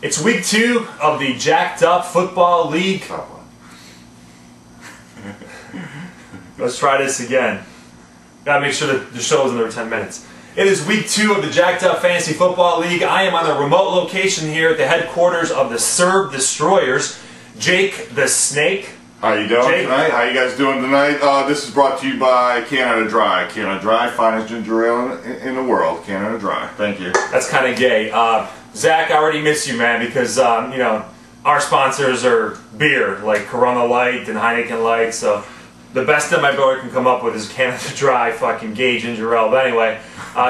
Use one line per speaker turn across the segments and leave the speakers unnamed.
It's week 2 of the Jacked Up Football League. Let's try this again. Gotta make sure that the show is under 10 minutes. It is week 2 of the Jacked Up Fantasy Football League. I am on a remote location here at the headquarters of the Serb Destroyers. Jake the Snake.
How you doing tonight? How you guys doing tonight? This is brought to you by Canada Dry. Canada Dry, finest ginger ale in the world. Canada Dry. Thank you.
That's kind of gay. Zach, I already miss you, man, because you know, our sponsors are beer, like Corona Light and Heineken Light. So the best that my brother can come up with is Canada Dry, fucking gay ginger ale. But anyway,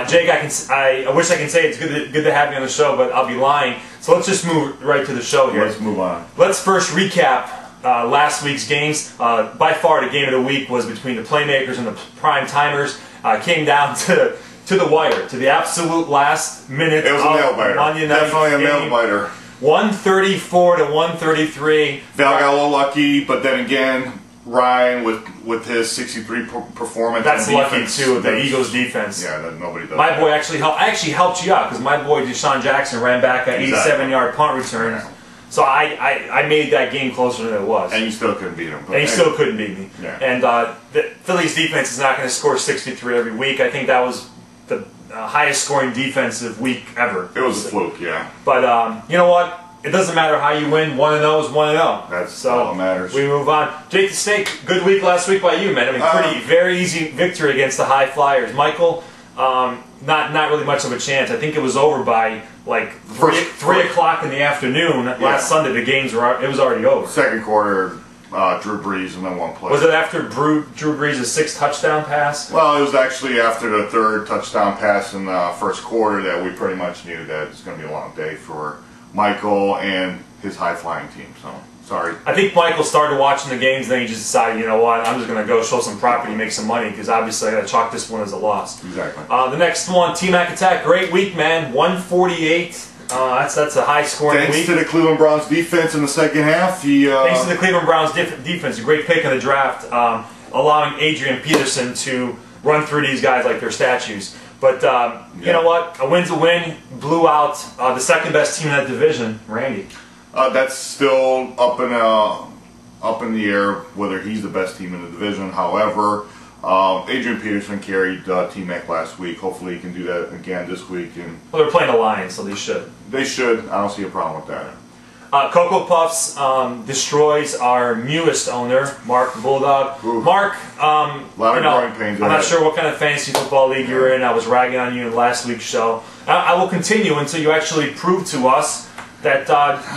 Jake, I wish I can say it's good to have you on the show, but I'll be lying. So let's just move right to the show here.
Let's move on.
Let's first recap last week's games. By far, the game of the week was between the Playmakers and the Prime Timers. Came down to the wire, to the absolute last minute.
It was a nail biter.
Monday night
Definitely a
game.
nail biter.
134 to 133.
Val got a little lucky, but then again, Ryan with his 63 performance.
That's
and
lucky
defense,
too. The Eagles defense.
Yeah, that nobody does.
My boy actually helped. I actually helped you out because my boy Deshaun Jackson ran back an 87-yard punt return.
Yeah.
So I made that game closer than it was.
And you still couldn't beat him.
And you still couldn't beat me.
Yeah.
And the Phillies defense is not going to score 63 every week. I think that was the highest scoring defensive week ever.
It was a fluke, yeah.
But you know what? It doesn't matter how you win. 1-0 is 1-0.
That's all that matters.
We move on. Jake the Snake, good week last week by you, man. I mean, very easy victory against the High Flyers. Michael, not really much of a chance. I think it was over by like 3 o'clock in the afternoon last Sunday. The games were it was already over.
Second quarter, Drew Brees and then one play.
Was it after Drew Brees' 6th touchdown pass?
Well, it was actually after the 3rd touchdown pass in the first quarter that we pretty much knew that it's going to be a long day for Michael and his high-flying team. So, sorry.
I think Michael started watching the games, and then he just decided, you know what, I'm just going to go show some property, make some money, because obviously I got to chalk this one as a loss.
Exactly.
The next one, T-Mac Attack, great week, man. 148. That's a high-scoring week.
Thanks to the Cleveland Browns defense in the second half.
Thanks to the Cleveland Browns defense, a great pick in the draft, allowing Adrian Peterson to run through these guys like they're statues. But you know what? A win's a win. Blew out the second best team in that division, Randy.
That's still up in the air whether he's the best team in the division. However, Adrian Peterson carried T-Mac last week. Hopefully he can do that again this week. And
well, they're playing the Lions, so they should.
They should. I don't see a problem with that.
Cocoa Puffs destroys our newest owner, Mark the Bulldog.
Ooh.
Mark,
a lot of growing pains.
I'm not sure what kind of fantasy football league you're in. I was ragging on you in last week's show. I will continue until you actually prove to us that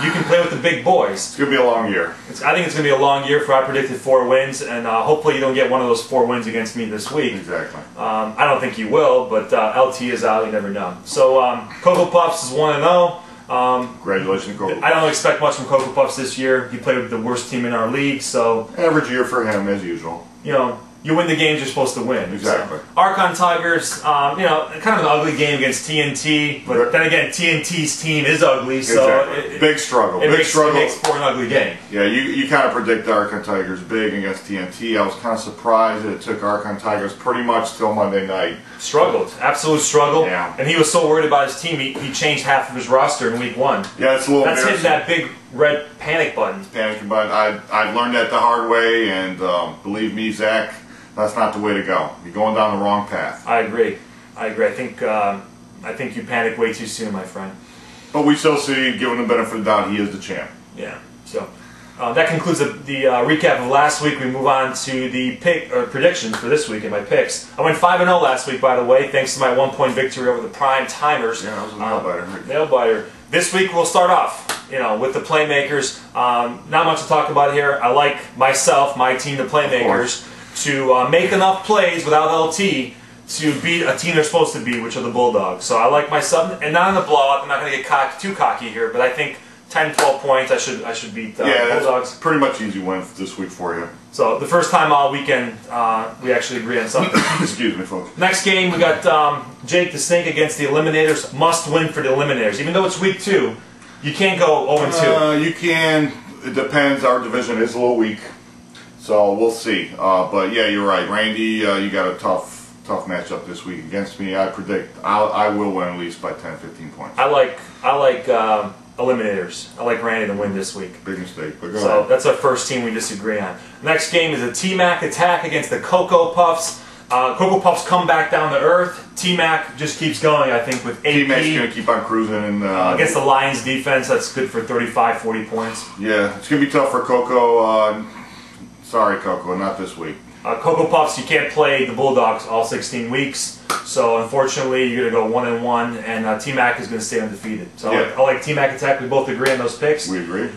you can play with the big boys.
It's going to be a long year.
I think it's going to be a long year for I predicted 4 wins, and hopefully you don't get one of those 4 wins against me this week.
Exactly.
I don't think you will, but LT is out. You never know. So Cocoa Puffs is 1-0.
Congratulations, Cocoa Puffs.
I don't expect much from Cocoa Puffs this year. He played with the worst team in our league, so
average year for him as usual.
You know, you win the games you're supposed to win.
Exactly.
So, Archon Tigers, you know, kind of an ugly game against TNT, but then again, TNT's team is ugly, so
exactly. Big struggle.
It makes for an ugly game.
Yeah, you kind of predict the Archon Tigers big against TNT. I was kind of surprised that it took Archon Tigers pretty much till Monday night.
Struggled, absolute struggle.
Yeah. And
he was so worried about his team, he changed half of his roster in week 1.
Yeah, it's a little.
That's hitting that big red panic button.
Panicking button. I've learned that the hard way, and believe me, Zach, that's not the way to go. You're going down the wrong path.
I agree. I think you panicked way too soon, my friend.
But we still see, given the benefit of the doubt, he is the champ.
Yeah. So that concludes the recap of last week. We move on to the predictions for this week and my picks. I went 5-0 last week, by the way, thanks to my 1-point victory over the Prime Timers.
Yeah, that was a nail biter.
Nail biter. This week we'll start off, you know, with the Playmakers. Not much to talk about here. I like myself, my team, the Playmakers, to make enough plays without LT to beat a team they're supposed to beat, which are the Bulldogs. So I like myself, and not in the blowout. I'm not going to get too cocky here, but I think 10, 12 points, I should beat the Bulldogs.
That's pretty much easy win this week for you.
So the first time all weekend, we actually agree on something.
Excuse me, folks.
Next game, we got Jake the Snake against the Eliminators. Must win for the Eliminators. Even though it's week 2, you can't go 0-2.
You can. It depends. Our division is a little weak, so we'll see. But yeah, you're right, Randy. You got a tough matchup this week against me. I predict I will win at least by 10, 15 points.
I like Eliminators. I like Randy to win this week.
Big mistake, but go
So
ahead.
that's our first team we disagree on. Next game is a T-Mac attack against the Cocoa Puffs. Cocoa Puffs come back down to earth. T-Mac just keeps going, I think, with AP.
T-Mac's going to keep on cruising. And,
against the Lions defense, that's good for 35, 40 points.
yeah, it's going to be tough for Cocoa. Sorry, Cocoa, not this week.
Cocoa Puffs, you can't play the Bulldogs all 16 weeks. So, unfortunately, you're going to go 1-1, and T-Mac is going to stay undefeated. So,
Yeah.
I like T-Mac attack. We both agree on those picks.
We agree.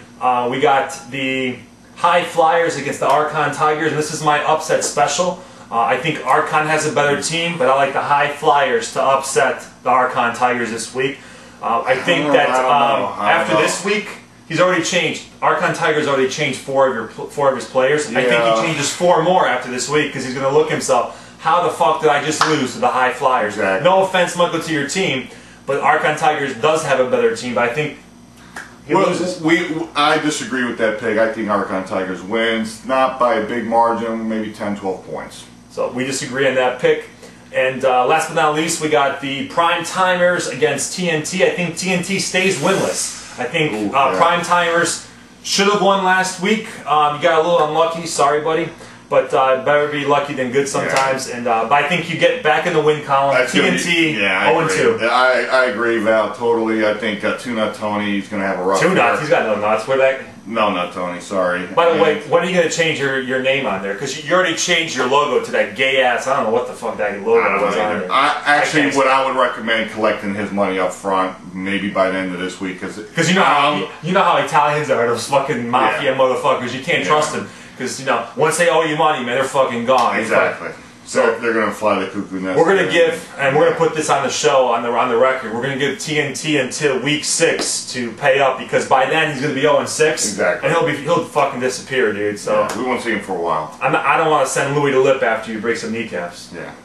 We got the High Flyers against the Archon Tigers, and this is my upset special. I think Archon has a better team, but I like the High Flyers to upset the Archon Tigers this week. I think that after this week, he's already changed. Archon Tigers already changed four of his players.
Yeah.
I think he changes 4 more after this week because he's going to look himself. How the fuck did I just lose to the High Flyers?
Exactly.
No offense, Michael, to your team, but Archon Tigers does have a better team. But I think he loses.
I disagree with that pick. I think Archon Tigers wins, not by a big margin, maybe 10, 12 points.
So we disagree on that pick. And last but not least, we got the Prime Timers against TNT. I think TNT stays winless. I think Prime Timers should have won last week. You got a little unlucky. Sorry, buddy. But better be lucky than good sometimes. Yeah. And but I think you get back in the win column. TNT 0-2.
I agree, Val, totally. I think Two Nut Tony's going to have a rough
Two Nuts? He's got no nuts. Where that?
No, Nut Tony, sorry.
By the way, when are you going to change your name on there? Because you already changed your logo to that gay-ass, I don't know what the fuck that logo was on there.
Actually, what I would recommend collecting his money up front, maybe by the end of this week.
Because you know how Italians are, those fucking mafia motherfuckers. You can't trust them. Because, you know, once they owe you money, man, they're fucking gone.
Exactly. So they're going to fly the cuckoo nest.
We're going to give, and we're going to put this on the show, on the record, we're going to give TNT until week 6 to pay up, because by then he's going to be 0-6.
Exactly.
And he'll fucking disappear, dude. So
we won't see him for a while.
I don't want to send Louis to lip after you break some kneecaps.
Yeah.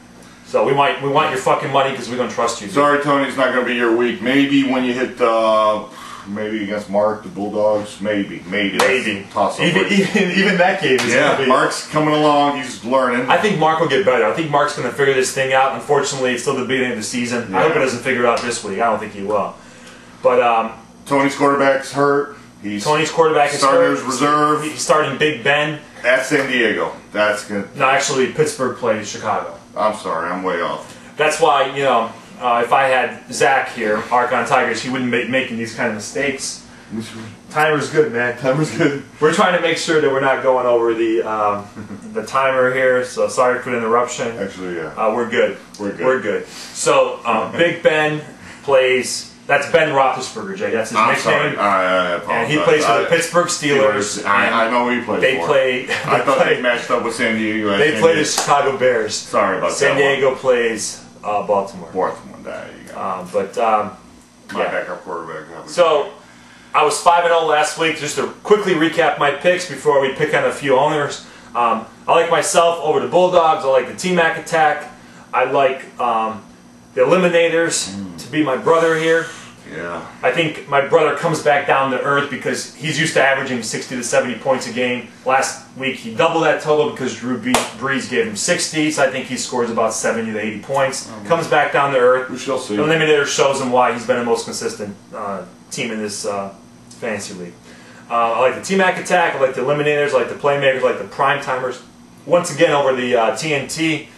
So we want your fucking money because we don't trust you, dude.
Sorry, Tony, it's not going to be your week. Maybe when you hit maybe against Mark, the Bulldogs. Maybe. Toss up.
Even that game is going to be.
Mark's coming along. He's learning.
I think Mark will get better. I think Mark's going to figure this thing out. Unfortunately, it's still the beginning of the season. Yeah. I hope he doesn't figure it out this week. I don't think he will. But
Tony's quarterback's hurt.
Tony's quarterback is hurt.
Starters reserve.
He's starting Big Ben.
At San Diego. That's good.
No, actually, Pittsburgh plays Chicago.
I'm sorry. I'm way off.
That's why, you know, if I had Zach here, Archon Tigers, he wouldn't be making these kind of mistakes. Timer's good, man. Timer's good. We're trying to make sure that we're not going over the timer here, so sorry for the interruption.
Actually, yeah.
We're good.
We're good.
We're good. So, Big Ben plays... That's Ben Roethlisberger, Jay. That's his nickname.
Sorry. I apologize.
And he plays for the Pittsburgh Steelers.
I know who he plays for. I thought they matched up with San Diego.
They play the Chicago Bears.
Sorry about that.
San Diego plays Baltimore.
Baltimore, there you
go.
My backup quarterback.
So, I was 5-0 last week. Just to quickly recap my picks before we pick on a few owners. I like myself over the Bulldogs. I like the T-Mac attack. I like the Eliminators to be my brother here.
Yeah.
I think my brother comes back down to earth because he's used to averaging 60 to 70 points a game. Last week he doubled that total because Drew Brees gave him 60, so I think he scores about 70 to 80 points. Comes back down to earth.
We shall see.
The Eliminator shows him why he's been the most consistent team in this fantasy league. I like the T-Mac attack, I like the Eliminators, I like the Playmakers, I like the Prime Timers. Once again over the TNT.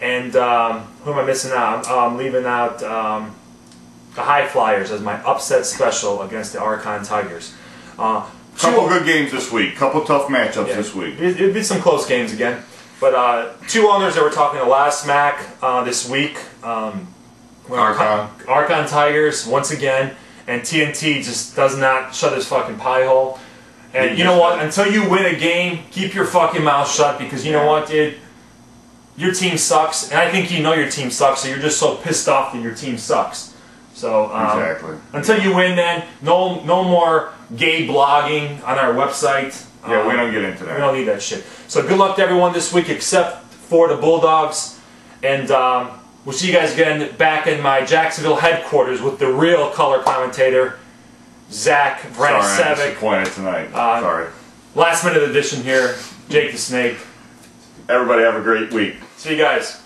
And who am I missing out? I'm leaving out the High Flyers as my upset special against the Archon Tigers.
Couple good games this week. Couple tough matchups this week.
It'd be some close games again. But 2 owners that were talking to last smack this week. Archon Tigers, once again. And TNT just does not shut his fucking pie hole. And you know what? Until you win a game, keep your fucking mouth shut because you know what, dude? Your team sucks, and I think you know your team sucks, so you're just so pissed off that your team sucks. So
exactly.
Until you win, then no more gay blogging on our website.
Yeah, we don't get into that.
We don't need that shit. So good luck to everyone this week, except for the Bulldogs, and we'll see you guys again back in my Jacksonville headquarters with the real color commentator, Zach Vranisevic.
Sorry, I'm disappointed tonight. Sorry.
Last minute edition here, Jake the Snake.
Everybody have a great week.
See you guys.